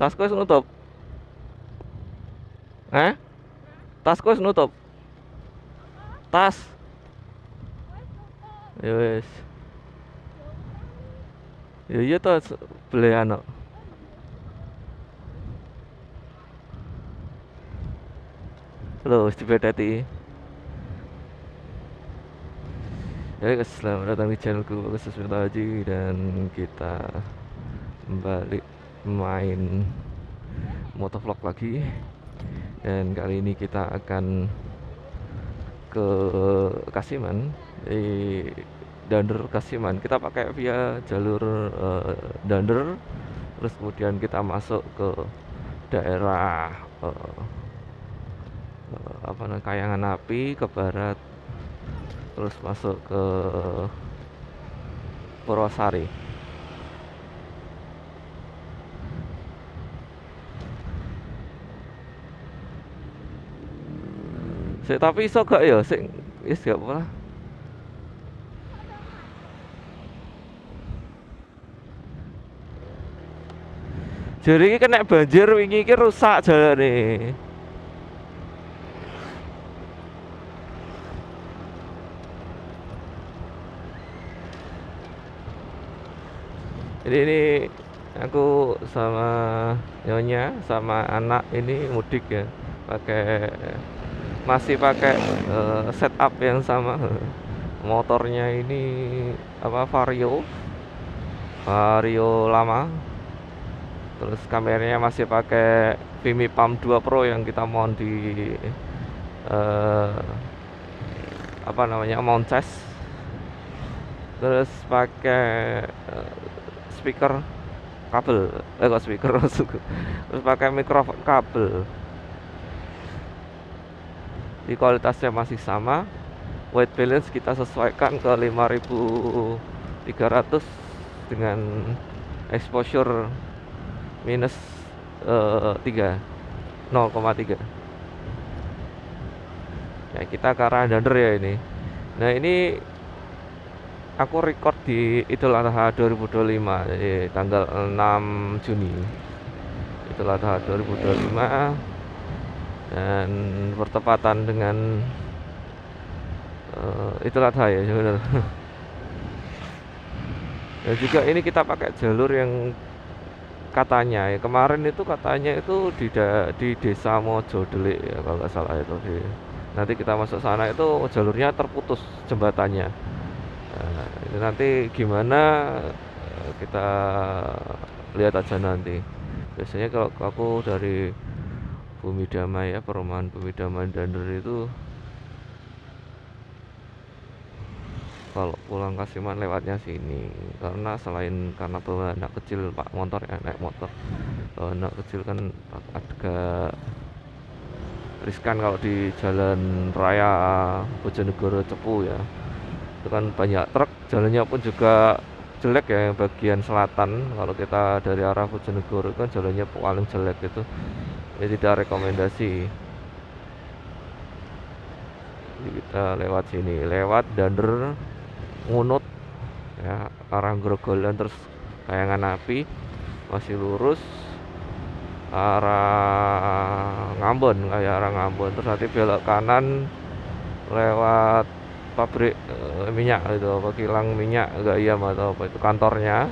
Tasku wis nutup. Eh? Tasku wis nutup. Tas. Ya wis. Ya iya to beli anu. Lho, wis dibeteti. Ya guys, selamat datang di channelku Bagus Susmita Haji. Dan kita kembali main motovlog lagi. Dan kali ini kita akan ke Kasiman, di Dander Kasiman. Kita pakai via jalur Dander, terus kemudian kita masuk ke daerah apa namanya, Kayangan Api ke barat, terus masuk ke Purwosari. Sik, tapi iso gak ya? Sik, wis gak apa lah. Jadi ini kena banjir wingi iki rusak jalane. Jadi ini aku sama nyonya sama anak ini mudik ya, masih pakai setup yang sama. Motornya ini apa, Vario lama. Terus kameranya masih pakai Vimy Palm 2 Pro yang kita mount di apa namanya, mount chest. Terus pakai speaker kabel, kok speaker masuk. Terus pakai mikrofon kabel. Di kualitasnya masih sama. White balance kita sesuaikan ke 5300 dengan exposure minus 3, 0,3. Ya, kita ke arah Dander ya ini. Nah, ini aku record di Idul Adha 2025, jadi tanggal 6 Juni Idul Adha 2025, dan bertepatan dengan Idul Adha ya benar. Dan juga ini kita pakai jalur yang katanya ya, kemarin itu katanya itu di desa Mojodelik ya kalau nggak salah itu. Nanti kita masuk sana itu jalurnya terputus jembatannya. Nah, itu nanti gimana kita lihat aja nanti. Biasanya kalau aku dari Bumi Damai ya, perumahan Bumi Damai Dander itu, kalau pulang Kasiman lewatnya sini, karena karena bawa anak kecil, pak motor ya, naik motor bawa anak kecil kan agak riskan kalau di jalan raya Bojonegoro Cepu ya. Itu kan banyak truk, jalannya pun juga jelek ya, yang bagian selatan. Kalau kita dari arah Bojonegoro kan jalannya paling jelek itu, ya tidak rekomendasi. Jadi kita lewat sini, lewat Dander, Ngunut ya, arah Grogolan, terus Kayangan Api, masih lurus arah Ngambon, kayak arah Ngambon, terus nanti belok kanan lewat pabrik minyak itu, apa, kilang minyak enggak, iya atau apa itu kantornya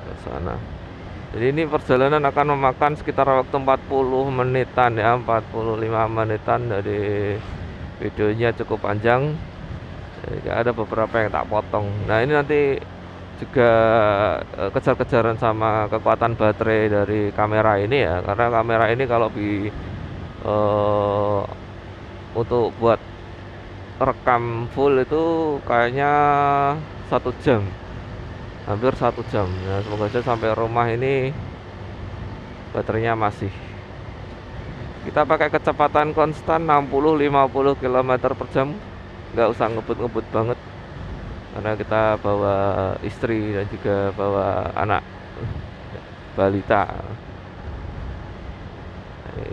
ke sana. Jadi ini perjalanan akan memakan sekitar waktu 40 menitan ya, 45 menitan. Dari videonya cukup panjang, jadi ada beberapa yang tak potong. Nah, ini nanti juga kejar-kejaran sama kekuatan baterai dari kamera ini ya, karena kamera ini kalau eh, untuk buat rekam full itu kayaknya 1 jam, hampir 1 jam. Nah, semoga saja sampai rumah ini baterainya masih. Kita pakai kecepatan konstan 60-50 km per jam, nggak usah ngebut-ngebut banget, karena kita bawa istri dan juga bawa anak balita.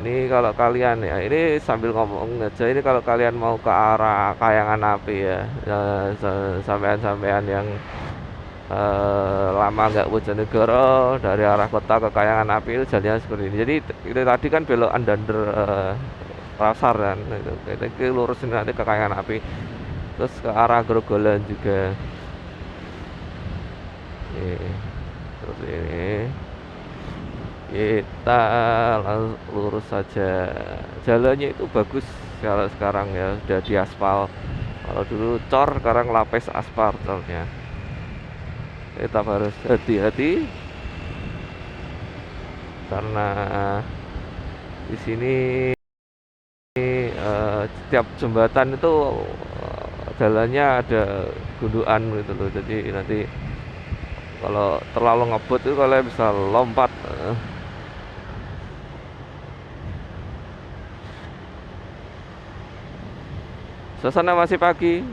Ini kalau kalian ya, ini sambil ngomong aja, ini kalau kalian mau ke arah Kayangan Api ya, sampean-sampean yang lama nggak Bojonegoro dari arah kota ke Kayangan Api itu jalannya seperti ini. Jadi itu tadi kan belokan Dander Pasar kan, itu lurus ini nanti ke Kayangan Api, terus ke arah Grogolan juga. Terus ini kita lurus saja. Jalannya itu bagus kalau sekarang ya, sudah diaspal. Kalau dulu cor, sekarang lapis aspal cornya. Kita harus hati-hati karena di sini setiap jembatan itu jalannya ada gundukan gitu loh. Jadi nanti kalau terlalu ngebut itu kalian bisa lompat. Suasana masih pagi,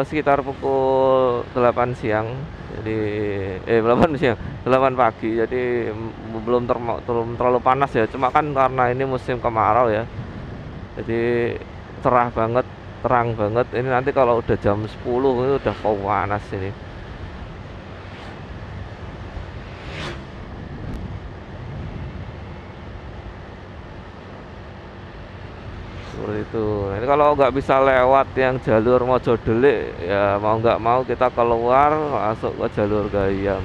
sekitar pukul 8 siang. Jadi 8 siang, 8 pagi. Jadi belum terlalu panas ya. Cuma kan karena ini musim kemarau ya. Jadi cerah banget, terang banget. Ini nanti kalau udah jam 10 itu udah panas ini. Seperti itu. Ini kalau nggak bisa lewat yang jalur Mojodelik ya mau nggak mau kita keluar masuk ke jalur Gayam.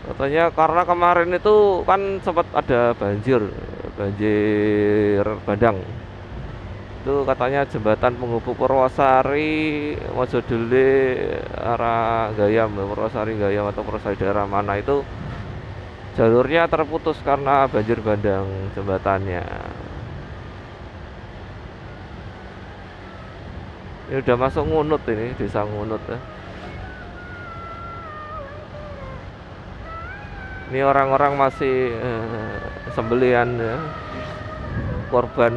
Katanya karena kemarin itu kan sempat ada banjir bandang. Itu katanya jembatan penghubung Purwosari, Mojodelik, arah Gayam, Purwosari Gayam atau Purwosari daerah mana itu jalurnya terputus karena banjir bandang jembatannya. Ini udah masuk Ngunut, ini desa Ngunut ya. Ini orang-orang masih sembelihan ya, korban.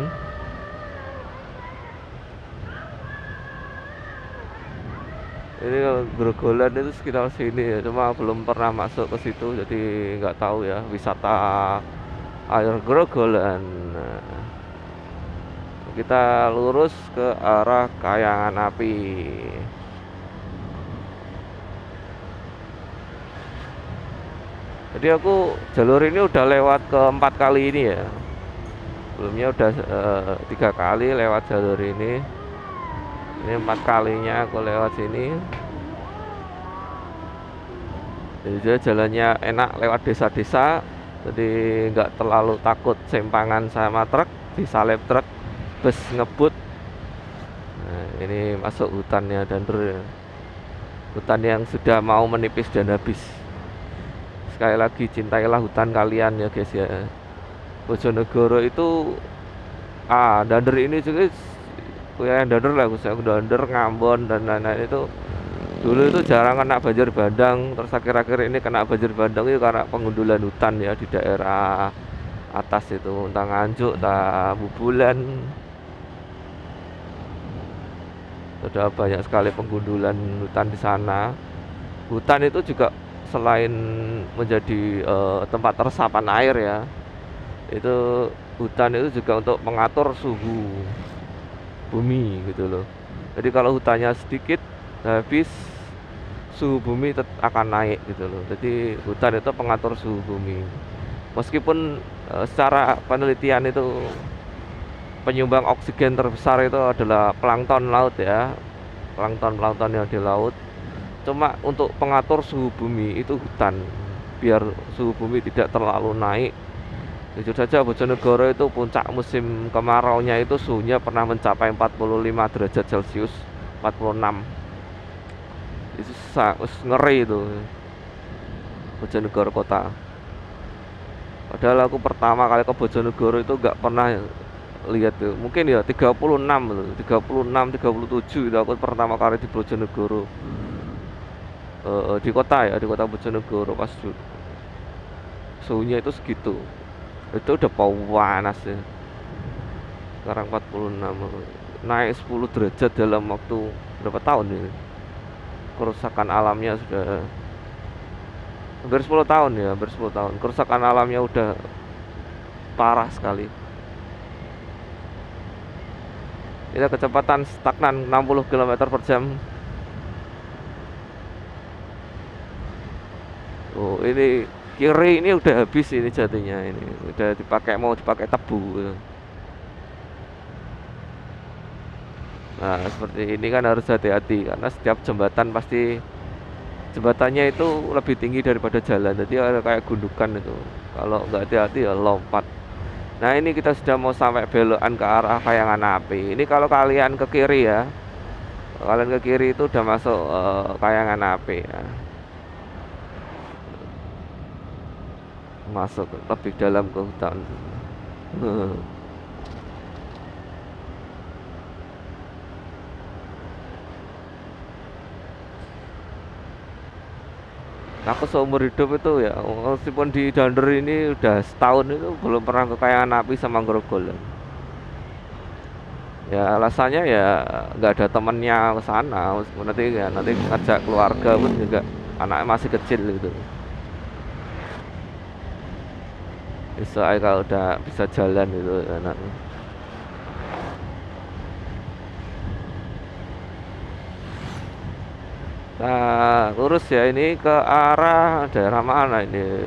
Ini Grogolan itu sekitar sini ya, cuma belum pernah masuk ke situ, jadi nggak tahu ya wisata air Grogolan. Nah, kita lurus ke arah Kayangan Api. Jadi aku jalur ini udah lewat ke-4 kali ini ya. Sebelumnya udah 3 kali lewat jalur ini. Ini 4 kalinya aku lewat sini. Jadi jalannya enak lewat desa-desa. Jadi nggak terlalu takut sempangan sama truk, disalip truk, bus ngebut. Nah, ini masuk hutannya Dander. Hutan yang sudah mau menipis dan habis. Sekali lagi cintailah hutan kalian ya guys ya. Bojonegoro itu Dander ini juga yang Dander lah, khususnya Dander, Ngambon dan lain-lain itu dulu itu jarang kena banjir bandang. Terus akhir-akhir ini kena banjir bandang itu karena pengundulan hutan ya di daerah atas itu, entah Nganjuk, entah Bubulan. Sudah banyak sekali penggundulan hutan di sana. Hutan itu juga selain menjadi tempat resapan air ya, itu hutan itu juga untuk mengatur suhu bumi gitu loh. Jadi kalau hutannya sedikit habis, suhu bumi akan naik gitu loh. Jadi hutan itu pengatur suhu bumi. Meskipun secara penelitian itu penyumbang oksigen terbesar itu adalah plankton laut ya, plankton yang di laut. Cuma untuk pengatur suhu bumi itu hutan, biar suhu bumi tidak terlalu naik. Jujur saja Bojonegoro itu puncak musim kemaraunya itu suhunya pernah mencapai 45 derajat Celcius, 46. Itu ngeri itu Bojonegoro kota. Padahal aku pertama kali ke Bojonegoro itu nggak pernah lihat tuh. Mungkin ya 36 tuh, 36, 37 itu aku pertama kali di Bojonegoro. Di kota ya, di kota Bojonegoro pas suhunya itu segitu. Itu udah panas ya. Sekarang 46, naik 10 derajat dalam waktu berapa tahun ini? kerusakan alamnya sudah hampir 10 tahun ya, hampir 10 tahun. Kerusakan alamnya udah parah sekali. Kita kecepatan stagnan 60 km per jam. Oh, ini kiri ini udah habis ini jadinya, ini udah dipakai, mau dipakai tebu. Nah, seperti ini kan harus hati-hati karena setiap jembatan pasti jembatannya itu lebih tinggi daripada jalan, jadi ada kayak gundukan itu. Kalau nggak hati-hati ya lompat. Nah, ini kita sudah mau sampai belokan ke arah Kayangan Api. Ini kalau kalian ke kiri ya, kalian ke kiri itu udah masuk Kayangan Api ya. Masuk lebih dalam ke hutan. Aku seumur hidup itu ya, meskipun di Dander ini udah setahun, itu belum pernah ke Kayangan Api sama Grogol. Ya alasannya ya nggak ada temennya ke sana, meskipun nanti ngajak keluarga pun juga anaknya masih kecil gitu. Bisa kalau udah bisa jalan gitu anaknya. Nah, lurus ya, ini ke arah daerah mana ini?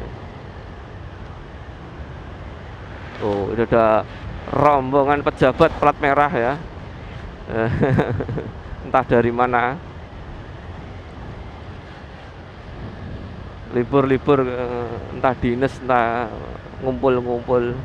Oh, ini ada rombongan pejabat plat merah ya. Entah dari mana. Libur-libur, entah dinas, entah ngumpul-ngumpul.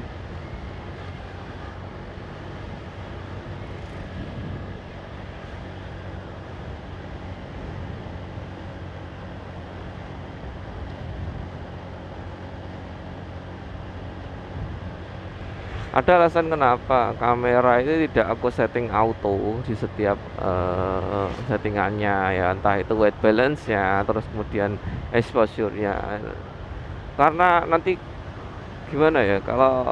Ada alasan kenapa kamera ini tidak aku setting auto di setiap settingannya ya, entah itu white balance-nya, terus kemudian exposure-nya. Karena nanti gimana ya, kalau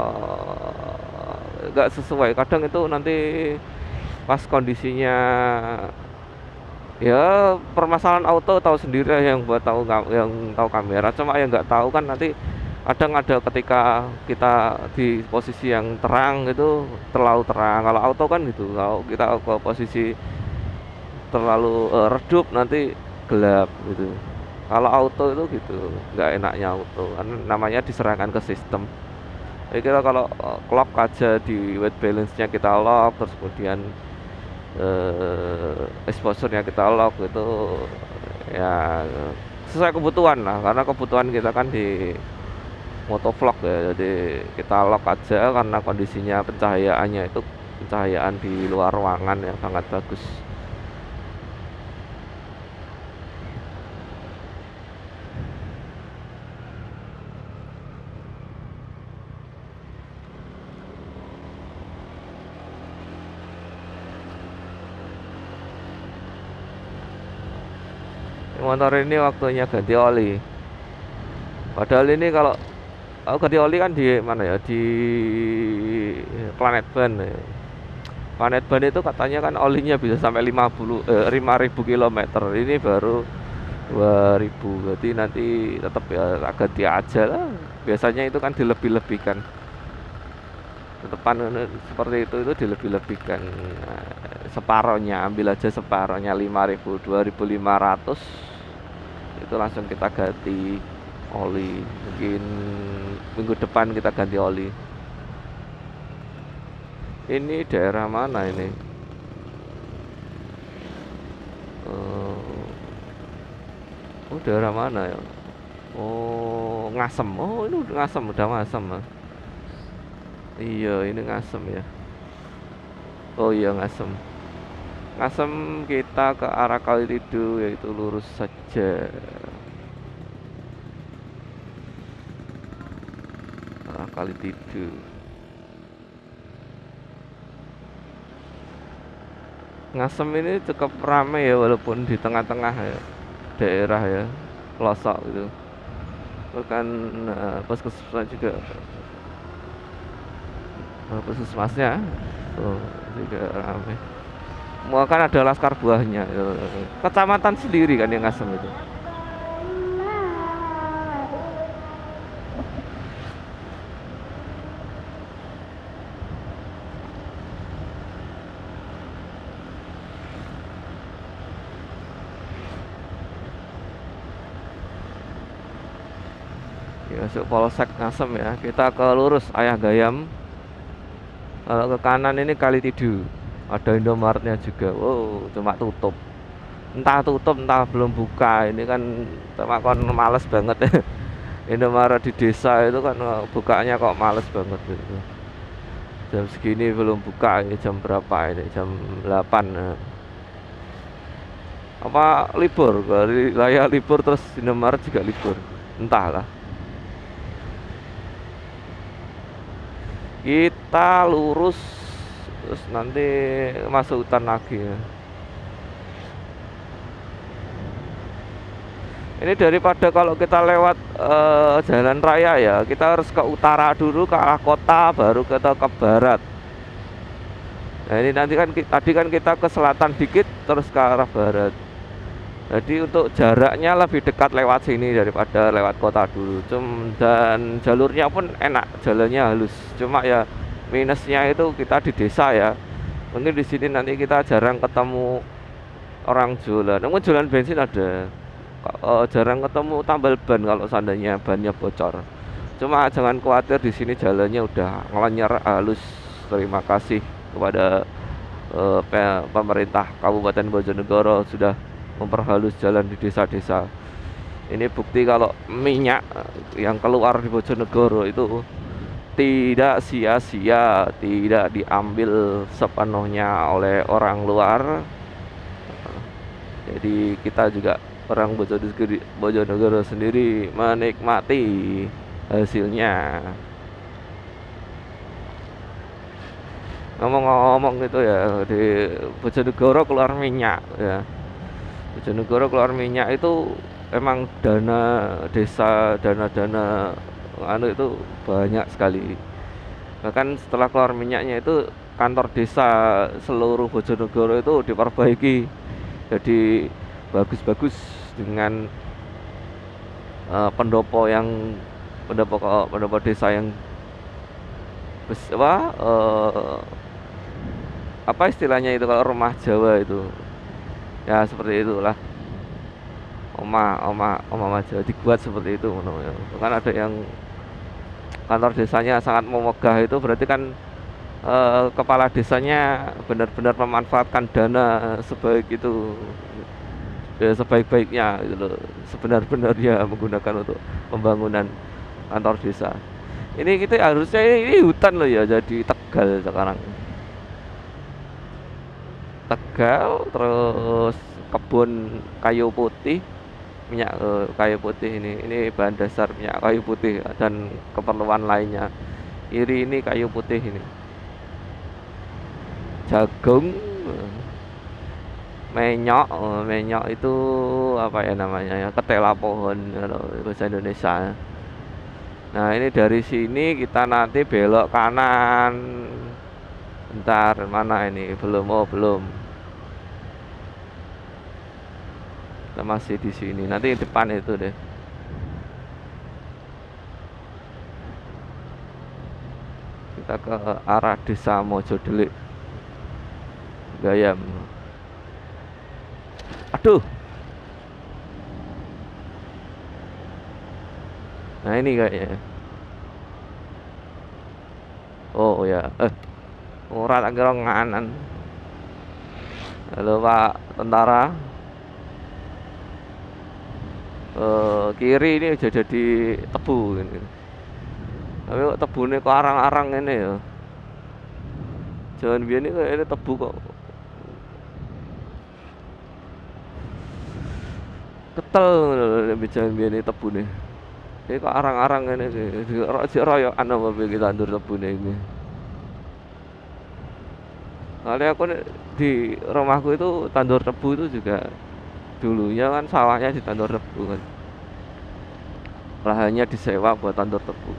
nggak sesuai, kadang itu nanti pas kondisinya ya, permasalahan auto tahu sendiri yang buat tahu, yang tahu kamera, cuma yang nggak tahu kan nanti kadang ada ketika kita di posisi yang terang itu terlalu terang. Kalau auto kan gitu, kalau kita ke posisi terlalu redup nanti gelap gitu. Kalau auto itu gitu, nggak enaknya auto kan namanya diserahkan ke sistem. Jadi kita kalau clock aja di white balance-nya kita lock, terus kemudian exposure-nya kita lock itu ya sesuai kebutuhan lah, karena kebutuhan kita kan di motovlog ya, jadi kita lock aja karena kondisinya pencahayaannya itu pencahayaan di luar ruangan yang sangat bagus. Motor ini waktunya ganti oli, padahal ini kalau aku ganti oli kan di mana ya, di Planet Ban ya. Planet Ban itu katanya kan olinya bisa sampai 5.000 km, ini baru 2.000, berarti nanti tetap ya ganti aja lah. Biasanya itu kan dilebih-lebihkan, depan seperti itu dilebih-lebihkan. Nah, separohnya ambil aja, separohnya 5.000, 2.500 itu langsung kita ganti oli. Mungkin minggu depan kita ganti oli. Ini daerah mana ini? Oh, daerah mana ya? Oh, Ngasem. Oh, ini udah Ngasem, udah Ngasem. Iya, ini Ngasem ya. Oh iya, Ngasem. Ngasem kita ke arah Kalitidu, yaitu lurus saja. Arah Kalitidu. Ngasem ini cukup ramai ya, walaupun di tengah-tengah ya, daerah ya, pelosok gitu. Bahkan puskesmas juga, puskesmasnya tuh juga ramai. kan ada Laskar Buahnya. Kecamatan sendiri kan yang Ngasem itu. Ya, masuk Polsek Ngasem ya. Kita ke lurus Ayah Gayam. Kalau ke kanan ini Kali Tidu. Ada Indomaretnya juga. Wow, cuma tutup. Entah tutup, entah belum buka. Ini kan cuma kon males banget ya. Indomaret di desa itu kan bukanya kok males banget gitu. Jam segini belum buka, ini jam berapa ini? Jam 8. Apa libur? Hari raya libur terus Indomaret juga libur. Entahlah. Kita lurus terus nanti masuk hutan lagi ya. Ini daripada kalau kita lewat jalan raya ya, kita harus ke utara dulu, ke arah kota, baru kita ke barat. Nah ini nanti kan tadi kan kita ke selatan dikit, terus ke arah barat. Jadi untuk jaraknya lebih dekat lewat sini daripada lewat kota dulu. Dan jalurnya pun enak, jalannya halus. Cuma ya minusnya itu kita di desa ya. Mungkin di sini nanti kita jarang ketemu orang jualan. Namun jualan bensin ada. Jarang ketemu tambal ban kalau seandainya bannya bocor. Cuma jangan khawatir, di sini jalannya udah ngelancar halus. Terima kasih kepada pemerintah Kabupaten Bojonegoro sudah memperhalus jalan di desa-desa. Ini bukti kalau minyak yang keluar di Bojonegoro itu tidak sia-sia, tidak diambil sepenuhnya oleh orang luar. Jadi kita juga orang Bojonegoro sendiri menikmati hasilnya. Ngomong-ngomong gitu ya, di Bojonegoro keluar minyak ya. Bojonegoro keluar minyak itu emang dana desa, dana-dana anu itu banyak sekali. Bahkan setelah keluar minyaknya itu kantor desa seluruh Bojonegoro itu diperbaiki jadi bagus-bagus dengan pendopo desa yang apa istilahnya itu kalau rumah Jawa itu ya seperti itulah, oma Jawa dibuat seperti itu. Kan ada yang kantor desanya sangat memegah, itu berarti kan kepala desanya benar-benar memanfaatkan dana sebaik itu ya, sebaik-baiknya gitu loh, sebenar-benarnya menggunakan untuk pembangunan kantor desa. Ini kita harusnya ini hutan loh ya, jadi Tegal sekarang. Tegal terus kebun kayu putih, minyak kayu putih ini bahan dasar minyak kayu putih dan keperluan lainnya. Kiri ini kayu putih ini. Jagung, menyok itu apa ya namanya ya, ketela pohon kalau bahasa Indonesia. Nah ini dari sini kita nanti belok kanan. Bentar, mana ini? Belum. Kita masih di sini. Nanti depan itu deh. Kita ke arah Desa Mojodelik, Gayam. Aduh. Nah ini kayaknya. Oh ya. Ora tak kira nganan. Halo Pak Tentara. Kiri ini udah jadi tebu ini. Tapi kok tebune kok arang-arang ini ya. Jangan biar ini tebu kok. Ketel jangan biar ini tebu nih. Ini kok arang-arang ini. Royokan apa kita tandur tebune ini. Kali aku di rumahku itu tandur tebu itu juga dulunya kan sawahnya di tandur tebu kan, lahannya disewa buat tandur tebu.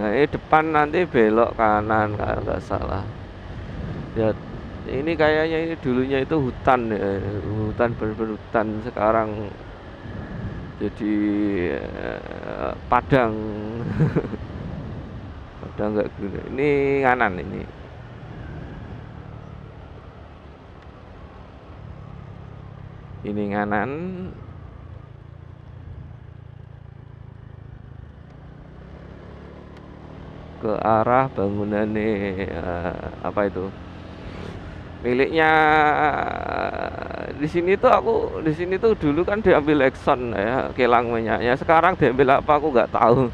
Nah, depan nanti belok kanan kalau nggak salah. Ya, ini kayaknya ini dulunya itu hutan ya, hutan berhutan sekarang jadi padang. Padang nggak guna. Ini kanan ini. Ini kanan. Ke arah bangunan nih apa itu miliknya di sini tuh dulu kan diambil Exxon ya kilang minyaknya, sekarang diambil apa aku nggak tahu,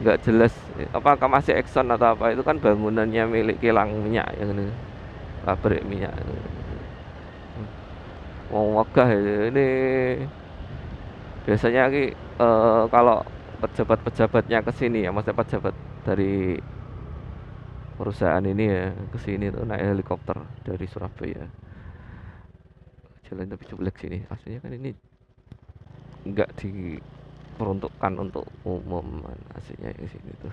nggak jelas apakah masih Exxon atau apa. Itu kan bangunannya milik kilang minyak yang ini, pabrik minyak. Mau wegah ini biasanya kalau pejabat-pejabatnya ke sini ya, maksudnya pejabat dari perusahaan ini ya ke sini tuh naik helikopter dari Surabaya. Jalan tapi jelek sini aslinya kan, ini nggak diperuntukkan untuk umum aslinya yang sini tuh.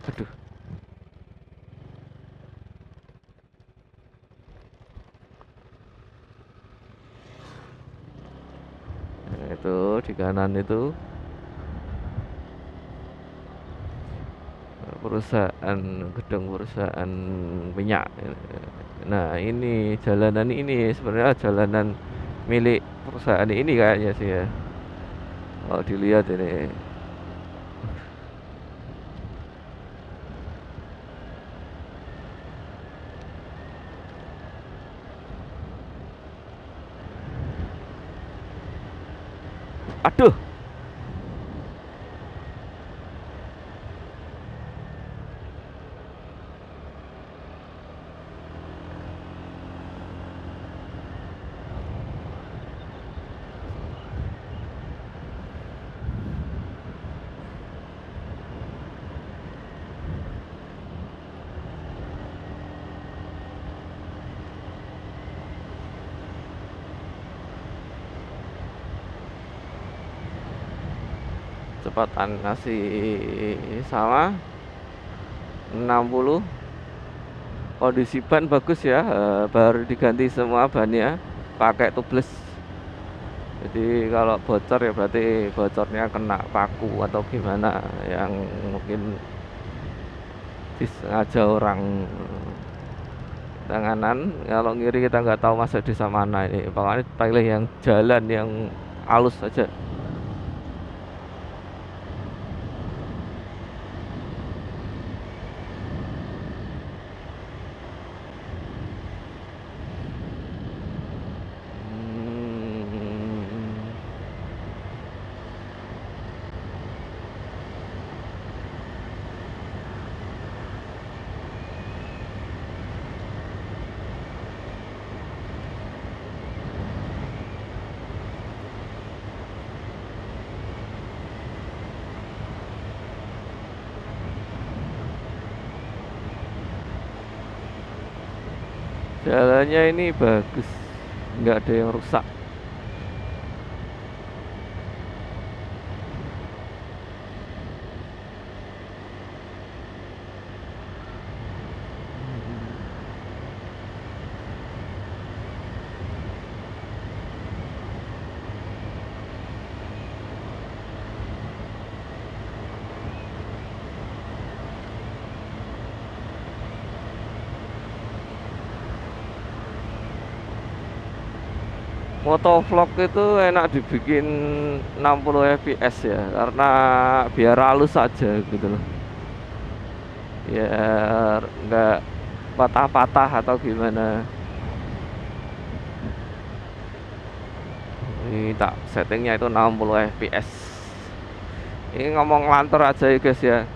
Aduh, nah, itu di kanan itu perusahaan, gedung perusahaan minyak. Nah ini jalanan ini sebenarnya jalanan milik perusahaan ini kayaknya sih ya, kalau dilihat ini. Aduh, kecepatan kasih sama 60. Kondisi ban bagus ya, baru diganti semua bannya pakai tubeless. Jadi kalau bocor ya berarti bocornya kena paku atau gimana, yang mungkin disengaja orang. Tanganan kalau ngiri kita nggak tahu masuk desa mana ini, pokoknya pilih yang jalan yang halus saja. Hmm, jalannya ini bagus, nggak ada yang rusak. Motovlog itu enak dibikin 60 fps ya, karena biar halus aja gitu loh, biar nggak patah-patah atau gimana. Ini tak settingnya itu 60 fps. Ini ngomong lantur aja ya guys ya.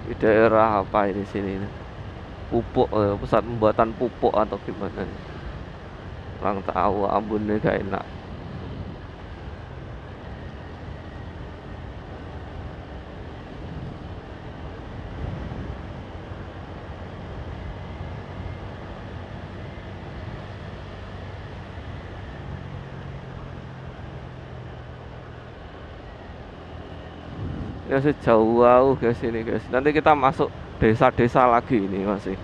Di daerah apa ini sini? Pupuk, pusat pembuatan pupuk atau gimana. Kurang tahu, ambunnya gak enak. Ya sejauh guys ini guys. Nanti kita masuk desa-desa lagi ini masih.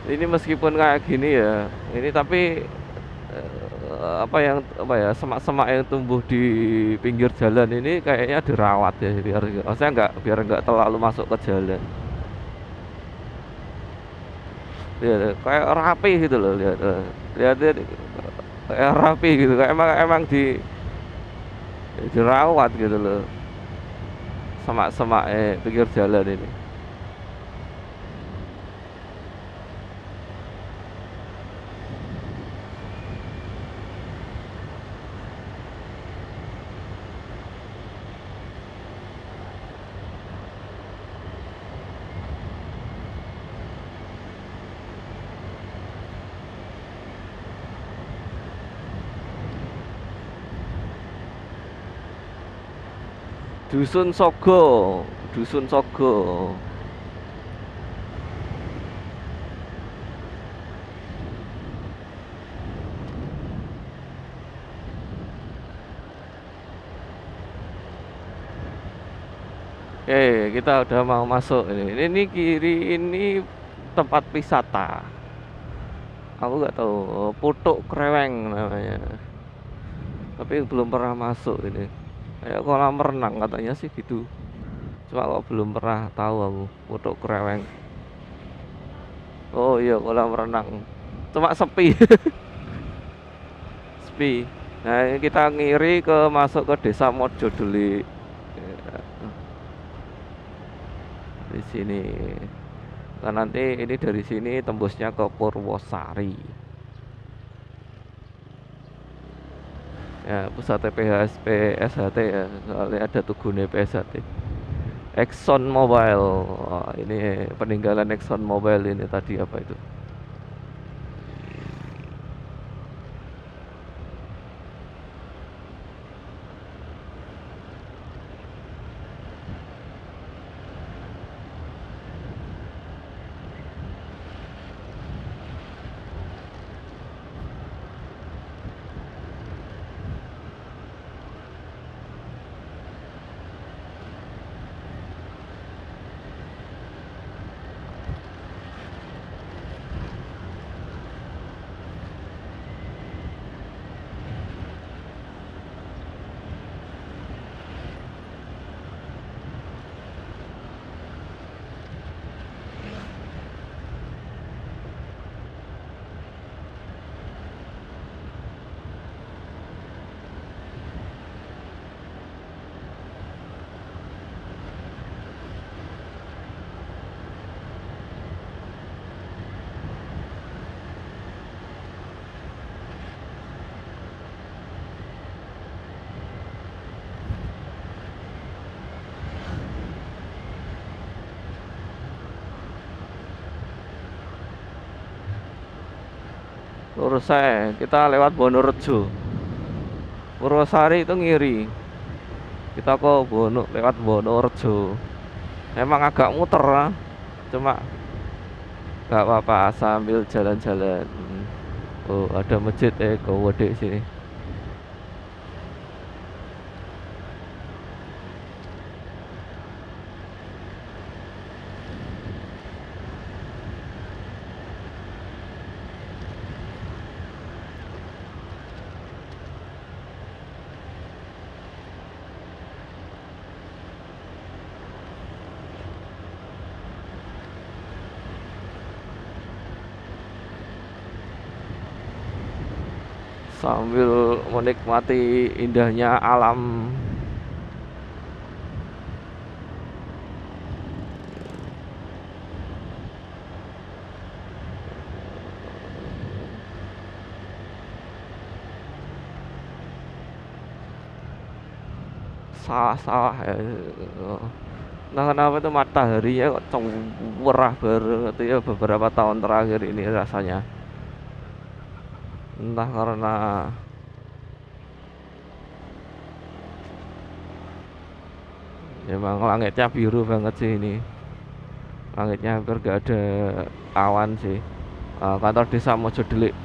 Ini meskipun kayak gini ya, ini tapi apa ya semak-semak yang tumbuh di pinggir jalan ini kayaknya dirawat ya biar nggak terlalu masuk ke jalan. Ya, kayak rapi gitu loh lihat. Lihat kayak rapi gitu kayak emang dirawat gitu loh. Semak-semak pinggir jalan ini. Dusun Sogo, Dusun Sogo. Kita udah mau masuk ini. Ini kiri ini tempat wisata. Aku nggak tahu, Putuk Kreweng namanya. Tapi belum pernah masuk ini. Kayak kolam renang katanya sih gitu. Cuma kok belum pernah tahu aku Putuk Kreweng. Oh iya kolam renang. Cuma sepi, sepi. Nah ini kita ngiri ke masuk ke desa Mojodeli. Di sini. Nah, nanti ini dari sini tembusnya ke Purwosari. Ya, pusat PHSP SHT ya, soalnya ada Tugune PSHT. Exxon Mobil. Wah, ini peninggalan Exxon Mobil ini tadi apa itu? Lurus saya, kita lewat Wonorejo. Purwosari itu ngiri. Kita ke lewat Wonorejo. Emang agak muter lah. Cuma nggak apa-apa sambil jalan-jalan. Oh, ada masjid Gowode sini. Sambil menikmati indahnya alam. sawah-sawah ya. Nah kenapa itu mataharinya kok cerah banget ya beberapa tahun terakhir ini rasanya. Entah karena emang langitnya biru banget sih ini. Langitnya hampir gak ada awan sih. Kantor desa Mojodelik.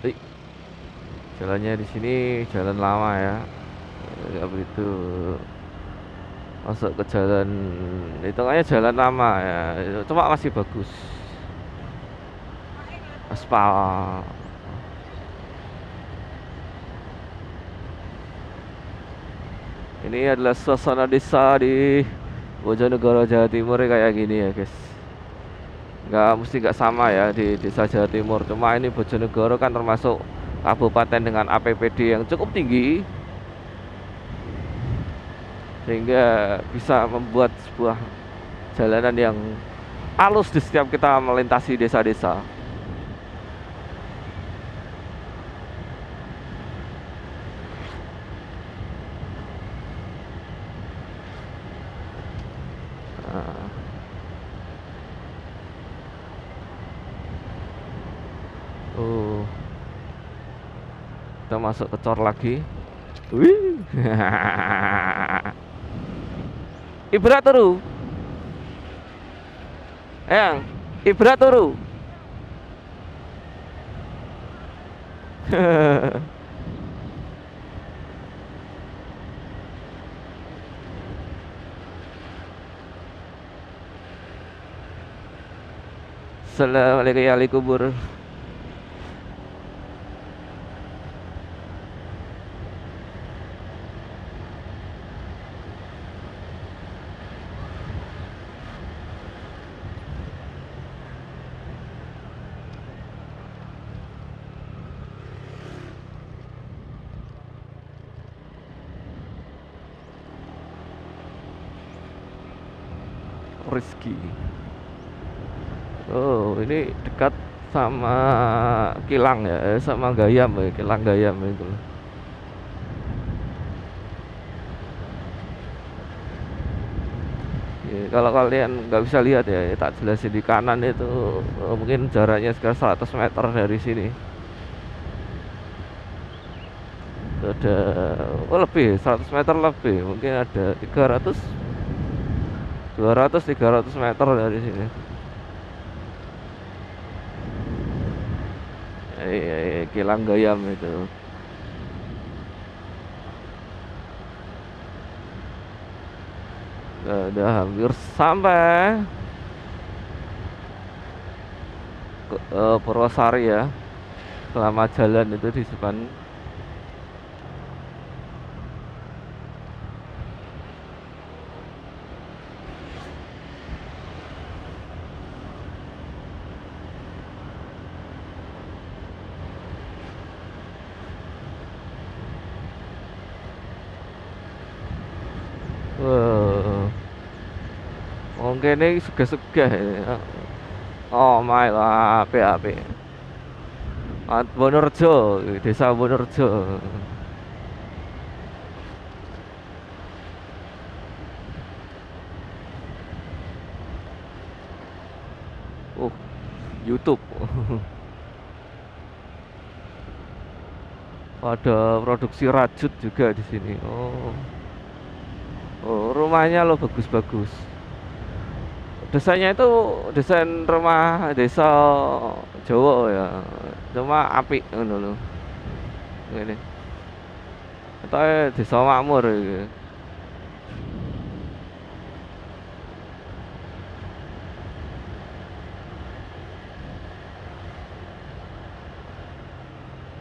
Ih, jalannya di sini jalan lama ya. Gak begitu masuk ke jalan, hitungannya jalan lama ya. Cuma masih bagus. Aspal. Ini adalah suasana desa di Bojonegoro Jawa Timur kayak gini ya guys. Nggak mesti nggak sama ya di desa Jawa Timur. Cuma ini Bojonegoro kan termasuk kabupaten dengan APBD yang cukup tinggi, sehingga bisa membuat sebuah jalanan yang halus di setiap kita melintasi desa-desa. Nah, oh, kita masuk ke cor lagi. Wih. Ibrat turu. Eyang, ibrat turu. Assalamualaikum ya kubur. Rizky. Oh, ini dekat sama Kilang ya, sama Gayam ya, Kilang Gayam itu. Ya, kalau kalian nggak bisa lihat ya, tak jelasin di kanan itu mungkin jaraknya sekitar 100 meter dari sini. Ada lebih 100 meter lebih, mungkin ada 300 200 300 meter dari sini. Kilang Gayam itu. Udah hampir sampai ke Purwosari ya. Selama jalan itu di depan. Wah, mungkin ini sugih-sugih ya. Oh my lah, api. Wonorejo, desa Wonorejo. YouTube. Ada produksi rajut juga di sini. Oh, rumahnya lo bagus-bagus. Desanya itu desain rumah desa Jawa ya. Cuma apik ngono lho. Ngene. Atau desa makmur iki.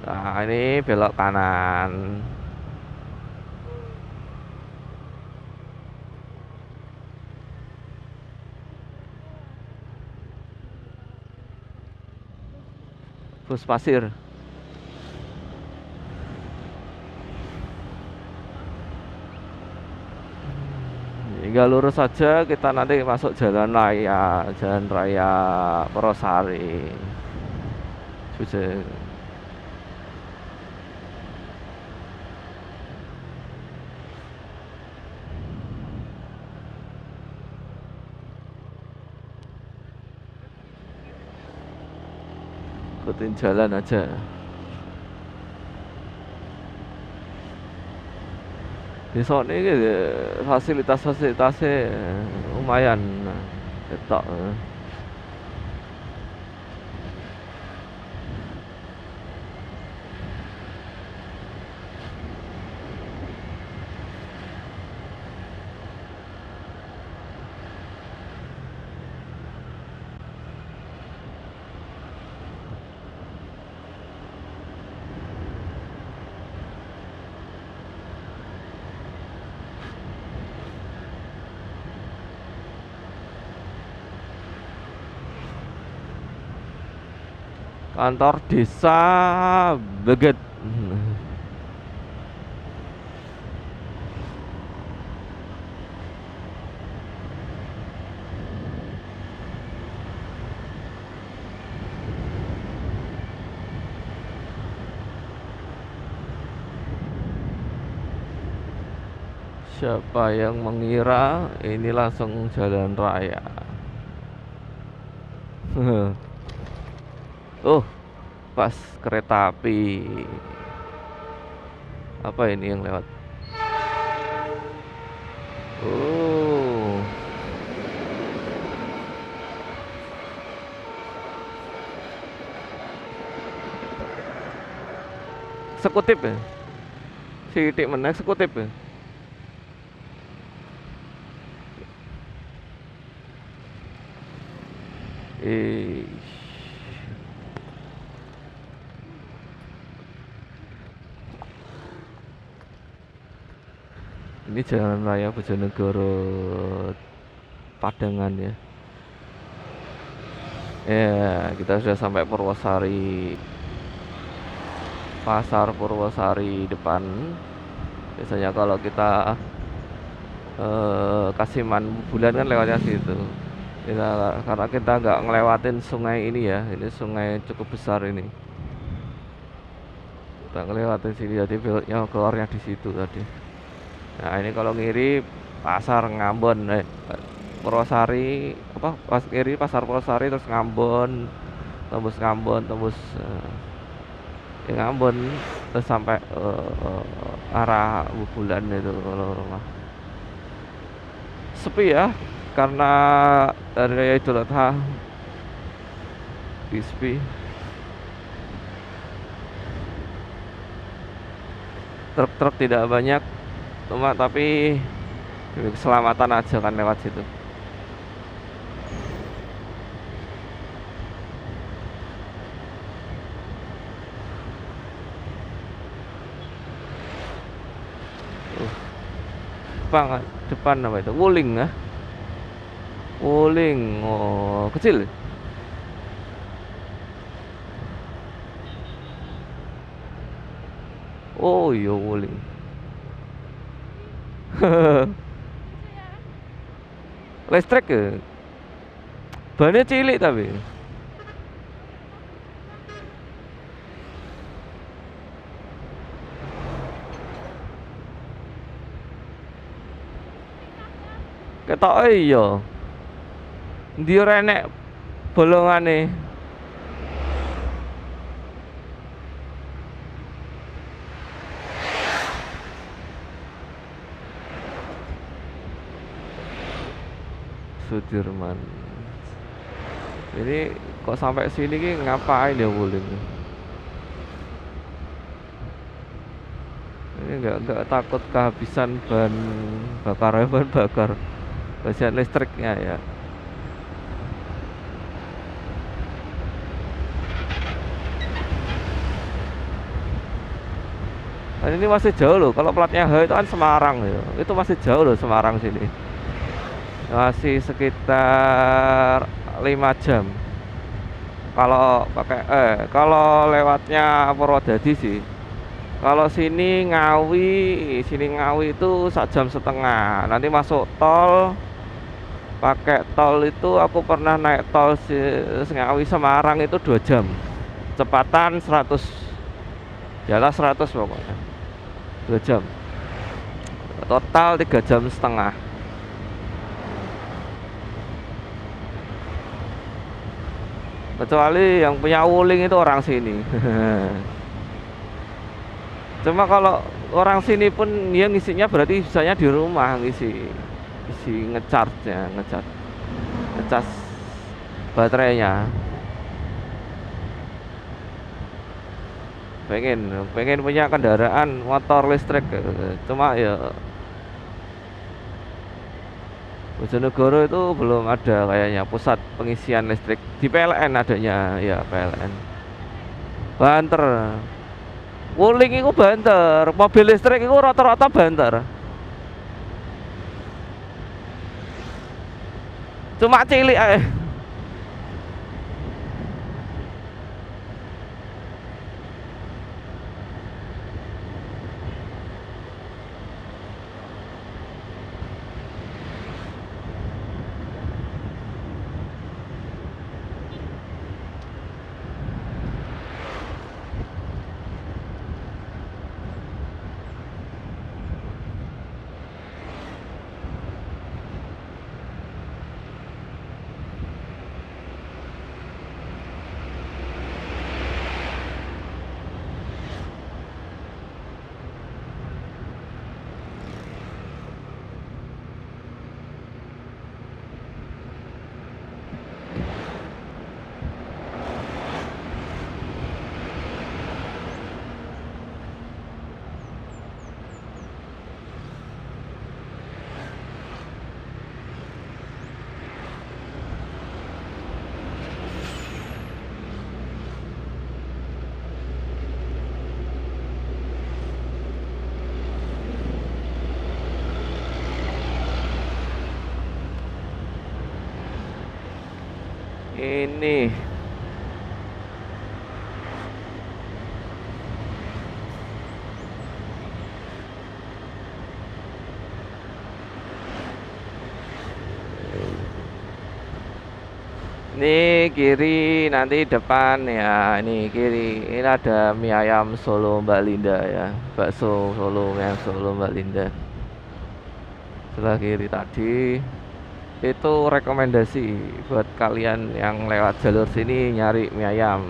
Nah, ini belok kanan. Bus pasir. tinggal lurus saja, kita nanti masuk jalan raya Purwosari. Sudah. Ikutin jalan aja. Di sana ini fasilitasnya lumayan, ketok. Kantor desa Beget. Siapa yang mengira ini langsung jalan raya? Oh, pas kereta api. Apa ini yang lewat? Oh, sekutip ya? Sidik meneh sekutip ya? Ini jalan raya Bojonegoro Padangan ya. Ya, kita sudah sampai Purwosari. Pasar Purwosari depan. Biasanya kalau kita Kasiman Bulan kan lewatnya situ. Karena kita nggak ngelewatin sungai ini ya, ini sungai cukup besar ini. Kita ngelewatin sini, jadi beloknya keluarnya di situ tadi. Nah ini kalau ngiri pasar Ngambon, Purwosari apa? Pas ngiri pasar Purwosari terus Ngambon, tembus Ngambon terus sampai arah Bulan itu kalau rumah. Sepi ya, karena dari Raya Idul Adha sepi. Truk-truk tidak banyak, cuma tapi demi keselamatan aja kan lewat situ. Depan apa itu? Wuling ya? Wuling, oh kecil. Oh iya Wuling. Listrik ya? Bannya cilik tapi. Ketok iya. Ndi ora enek bolongane. Sudirman. Ini kok sampai sini ki ngapain ya Wuling? Ini enggak takut kehabisan bahan bakar. Bagian listriknya ya. Dan ini masih jauh loh. Kalau platnya H itu kan Semarang ya. Itu masih jauh loh Semarang sini. Masih sekitar 5 jam. Kalau pakai kalau lewatnya Purwodadi sih. Kalau sini Ngawi itu 1,5 jam. Nanti masuk tol, pakai tol itu aku pernah naik tol Ngawi Semarang itu 2 jam. Kecepatan 100, jalan 100 pokoknya. 2 jam. Total 3,5 jam. Kecuali yang punya Wuling itu orang sini. Cuma kalau orang sini pun dia ngisinya berarti bisanya di rumah isi ngecas baterainya. Pengen punya kendaraan motor listrik, cuma ya Bojonegoro itu belum ada kayaknya pusat pengisian listrik. Di PLN adanya, ya PLN. Banter. Wuling itu banter, mobil listrik itu rata-rata banter. Cuma cilik aja. Ini kiri, nanti depan ya. Ini kiri, ini ada mie ayam Solo Mbak Linda ya, bakso Solo, mie ayam Solo Mbak Linda. Sebelah kiri tadi itu rekomendasi buat kalian yang lewat jalur sini nyari mie ayam.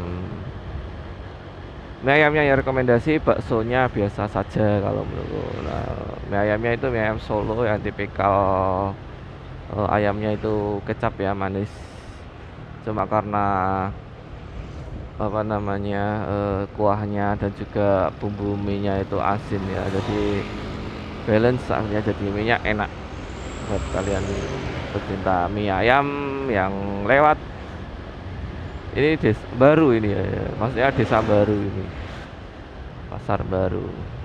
Mie ayamnya ya rekomendasi, baksonya biasa saja kalau menurutku. Nah, mie ayamnya itu mie ayam Solo yang tipikal, ayamnya itu kecap ya, manis. Cuma karena apa namanya, kuahnya dan juga bumbu mie-nya itu asin ya, jadi balance artinya, jadi mie-nya enak buat kalian pecinta mie ayam yang lewat ini baru ini ya, maksudnya desa baru ini, pasar baru.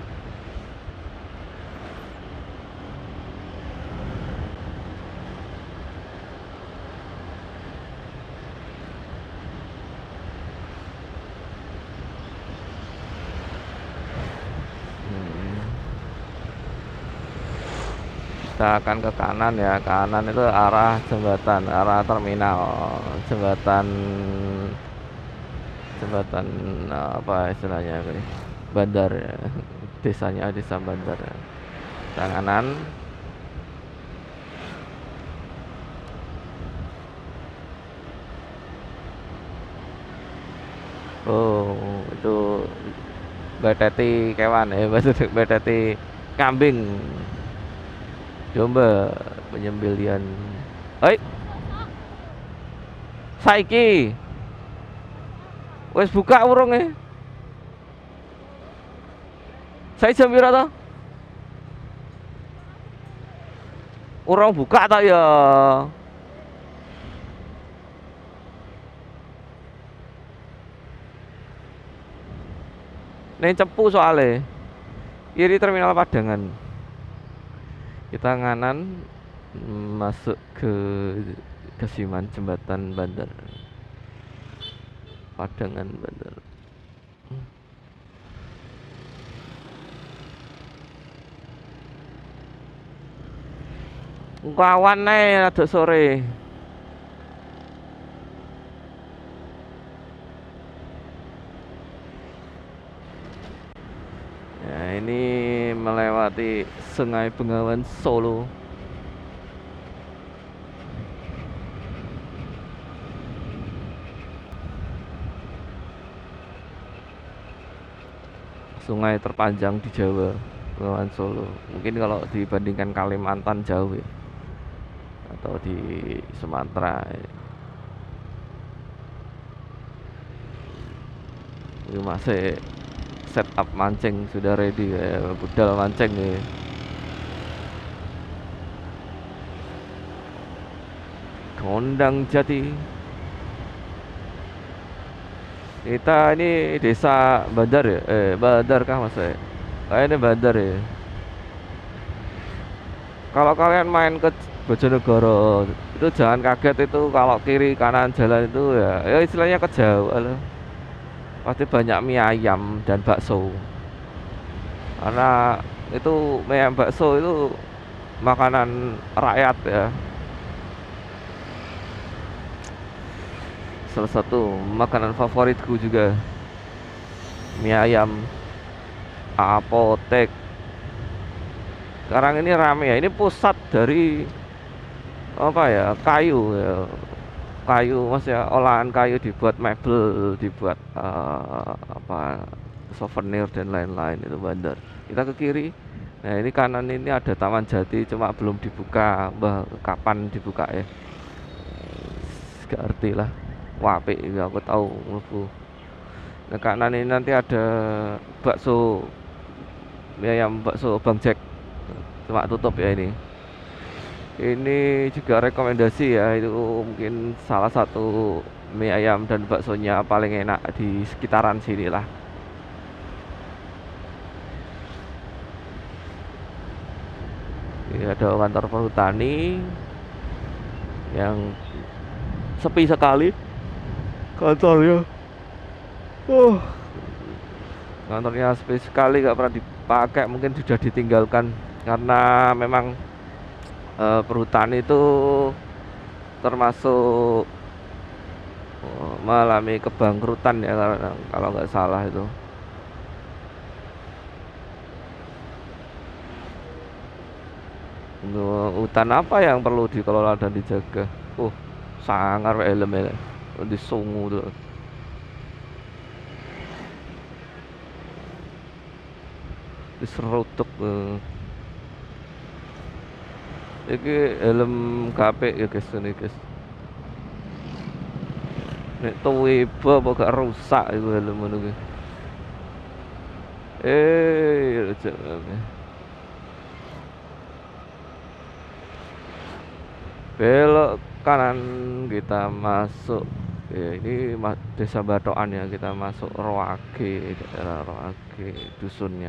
Kita akan ke kanan ya, kanan itu arah jembatan, arah terminal, jembatan apa istilahnya ini, bandar ya. Desanya desa bandar ya. Kanan. Oh, itu beteti kewan ya, beteti kambing, domba, penyembelihan. Hei, saiki wes buka urung saya jam pira to? Urung buka ta ya? Ning cepu soalnya. Kiri terminal Padangan. Kita nganan masuk ke Kasiman, jembatan bandar Padangan bandar. Kawan nih rada sore. Ya, ini melewati Sungai Bengawan Solo. Sungai terpanjang di Jawa, Bengawan Solo. Mungkin kalau dibandingkan Kalimantan jauh ya. Atau di Sumatera. Ini masih setup mancing sudah ready ya, budal mancing ya. Gondang Jati. Kita ini desa Bandar ya? Bandar kah mas ya? Kayaknya Bandar ya. Kalau kalian main ke Bojonegoro itu jangan kaget itu kalau kiri kanan jalan itu ya istilahnya kejauhan. Pasti banyak mie ayam dan bakso. Karena itu mie ayam bakso itu makanan rakyat ya. Salah satu makanan favoritku juga mie ayam apotek. Sekarang ini rame ya. Ini pusat dari apa ya, kayu ya. Kayu maksudnya olahan kayu dibuat mebel, dibuat apa souvenir dan lain-lain itu Bandar. Kita ke kiri. Nah, ini kanan ini ada Taman Jati cuma belum dibuka. Mbah kapan dibuka ya? Gak ngerti lah. Wah, apik ya aku tahu mlebu. Nah, kanan ini nanti ada bakso mie ayam bakso Bang Jack. Cuma tutup ya ini. Ini juga rekomendasi ya, itu mungkin salah satu mie ayam dan baksonya paling enak di sekitaran sini lah. Ini ada kantor perhutani yang sepi sekali kantornya. Uh, kantornya sepi sekali, gak pernah dipakai, mungkin sudah ditinggalkan karena memang perhutani itu termasuk mengalami kebangkrutan ya kalau nggak salah itu. Hutan apa yang perlu dikelola dan dijaga? Sangar elemen disungu tuh. Diserutuk. Iki helm KP ya guys ini guys. Nek tuweba apa gak rusak itu helm ngono ki. Belok kanan kita masuk ya, ini desa Batokan ya, kita masuk Roage, daerah Roage, dusun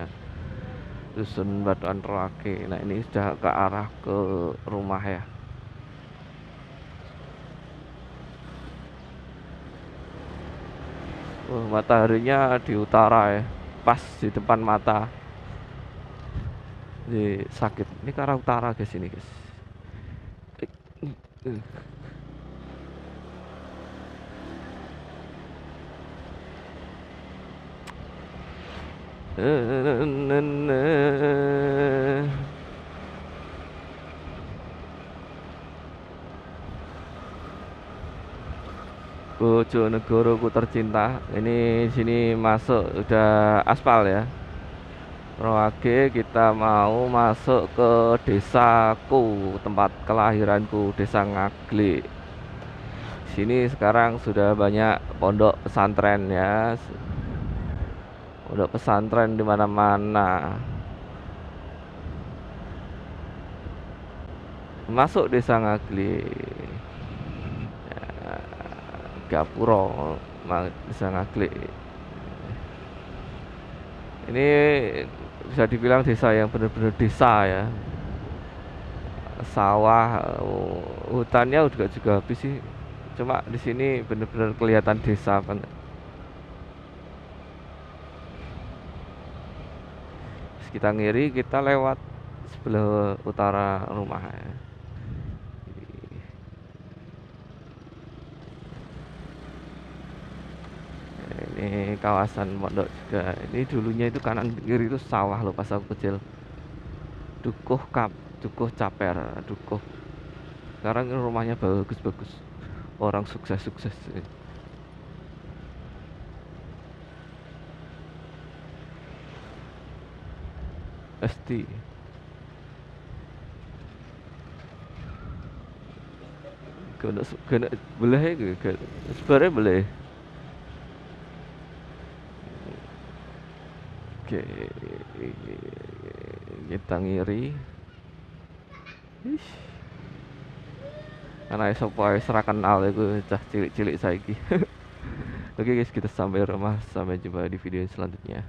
Batokan Roage. Nah ini sudah ke arah ke rumah ya. Mataharinya di utara ya, pas di depan mata. Jadi sakit ini ke arah utara guys ini guys. Bojonegoroku tercinta. Ini sini masuk udah aspal ya. Roage, kita mau masuk ke desaku, tempat kelahiranku, Desa Ngaglik. Sini sekarang sudah banyak pondok pesantren ya. Pondok pesantren di mana-mana. Masuk Desa Ngaglik. Ya, Gapuro, Desa Ngaglik. Ini bisa dibilang desa yang benar-benar desa ya. Sawah, hutannya juga habis sih. Cuma di sini benar-benar kelihatan desa banget. Terus kita ngiri, kita lewat sebelah utara rumah ya. kawasan pondok juga. Ini dulunya itu kanan kiri itu sawah loh pas aku kecil. Dukuh Dukuh Caper, Dukuh. Sekarang rumahnya bagus-bagus, orang sukses-sukses. Pasti kena boleh ke sebenarnya boleh. Oke, kita ngiri. Ish. Anak sapa wis ra kenal iku cah cilik-cilik saiki. Oke guys, kita sampai rumah. Sampai jumpa di video selanjutnya.